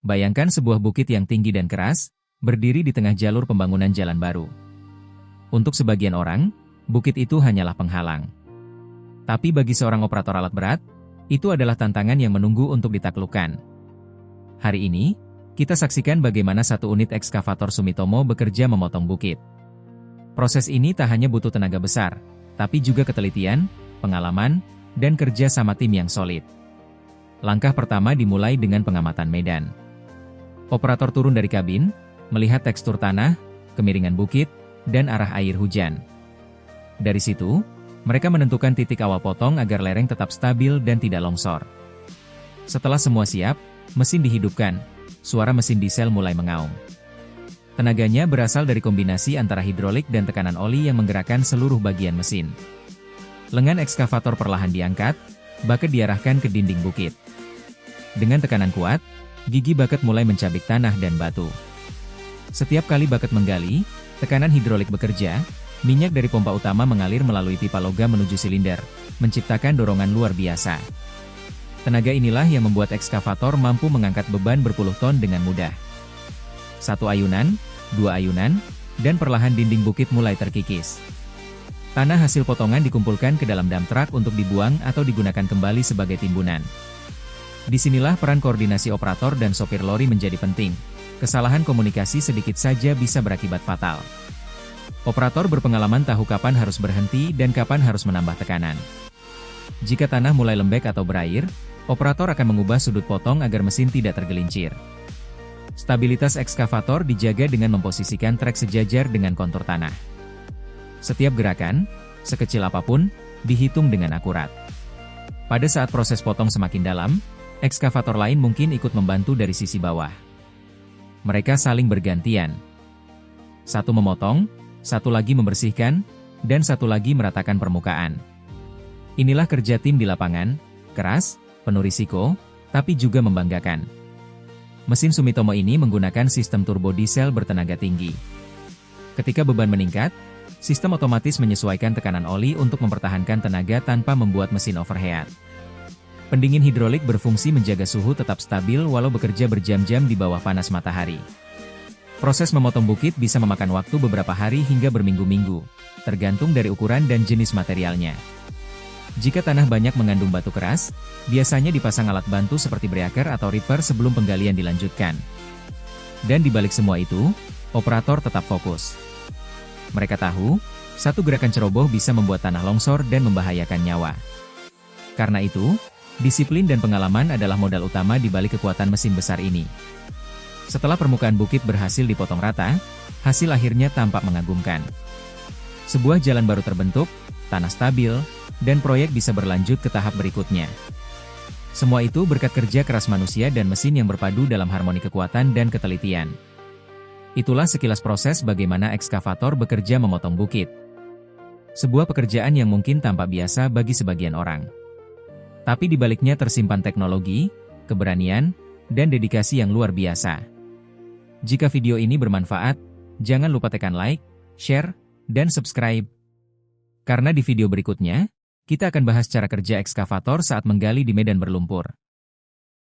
Bayangkan sebuah bukit yang tinggi dan keras, berdiri di tengah jalur pembangunan jalan baru. Untuk sebagian orang, bukit itu hanyalah penghalang. Tapi bagi seorang operator alat berat, itu adalah tantangan yang menunggu untuk ditaklukkan. Hari ini, kita saksikan bagaimana satu unit ekskavator Sumitomo bekerja memotong bukit. Proses ini tak hanya butuh tenaga besar, tapi juga ketelitian, pengalaman, dan kerja sama tim yang solid. Langkah pertama dimulai dengan pengamatan medan. Operator turun dari kabin, melihat tekstur tanah, kemiringan bukit, dan arah air hujan. Dari situ, mereka menentukan titik awal potong agar lereng tetap stabil dan tidak longsor. Setelah semua siap, mesin dihidupkan, suara mesin diesel mulai mengaum. Tenaganya berasal dari kombinasi antara hidrolik dan tekanan oli yang menggerakkan seluruh bagian mesin. Lengan ekskavator perlahan diangkat, bucket diarahkan ke dinding bukit. Dengan tekanan kuat, gigi bucket mulai mencabik tanah dan batu. Setiap kali bucket menggali, tekanan hidrolik bekerja, minyak dari pompa utama mengalir melalui pipa logam menuju silinder, menciptakan dorongan luar biasa. Tenaga inilah yang membuat ekskavator mampu mengangkat beban berpuluh ton dengan mudah. Satu ayunan, dua ayunan, dan perlahan dinding bukit mulai terkikis. Tanah hasil potongan dikumpulkan ke dalam dump truck untuk dibuang atau digunakan kembali sebagai timbunan. Disinilah peran koordinasi operator dan sopir lori menjadi penting. Kesalahan komunikasi sedikit saja bisa berakibat fatal. Operator berpengalaman tahu kapan harus berhenti dan kapan harus menambah tekanan. Jika tanah mulai lembek atau berair, operator akan mengubah sudut potong agar mesin tidak tergelincir. Stabilitas ekskavator dijaga dengan memposisikan trek sejajar dengan kontur tanah. Setiap gerakan, sekecil apapun, dihitung dengan akurat. Pada saat proses potong semakin dalam, ekskavator lain mungkin ikut membantu dari sisi bawah. Mereka saling bergantian. Satu memotong, satu lagi membersihkan, dan satu lagi meratakan permukaan. Inilah kerja tim di lapangan, keras, penuh risiko, tapi juga membanggakan. Mesin Sumitomo ini menggunakan sistem turbo diesel bertenaga tinggi. Ketika beban meningkat, sistem otomatis menyesuaikan tekanan oli untuk mempertahankan tenaga tanpa membuat mesin overheat. Pendingin hidrolik berfungsi menjaga suhu tetap stabil walau bekerja berjam-jam di bawah panas matahari. Proses memotong bukit bisa memakan waktu beberapa hari hingga berminggu-minggu, tergantung dari ukuran dan jenis materialnya. Jika tanah banyak mengandung batu keras, biasanya dipasang alat bantu seperti breaker atau ripper sebelum penggalian dilanjutkan. Dan di balik semua itu, operator tetap fokus. Mereka tahu, satu gerakan ceroboh bisa membuat tanah longsor dan membahayakan nyawa. Karena itu, disiplin dan pengalaman adalah modal utama di balik kekuatan mesin besar ini. Setelah permukaan bukit berhasil dipotong rata, hasil akhirnya tampak mengagumkan. Sebuah jalan baru terbentuk, tanah stabil, dan proyek bisa berlanjut ke tahap berikutnya. Semua itu berkat kerja keras manusia dan mesin yang berpadu dalam harmoni kekuatan dan ketelitian. Itulah sekilas proses bagaimana ekskavator bekerja memotong bukit. Sebuah pekerjaan yang mungkin tampak biasa bagi sebagian orang. Tapi di baliknya tersimpan teknologi, keberanian, dan dedikasi yang luar biasa. Jika video ini bermanfaat, jangan lupa tekan like, share, dan subscribe. Karena di video berikutnya, kita akan bahas cara kerja ekskavator saat menggali di medan berlumpur.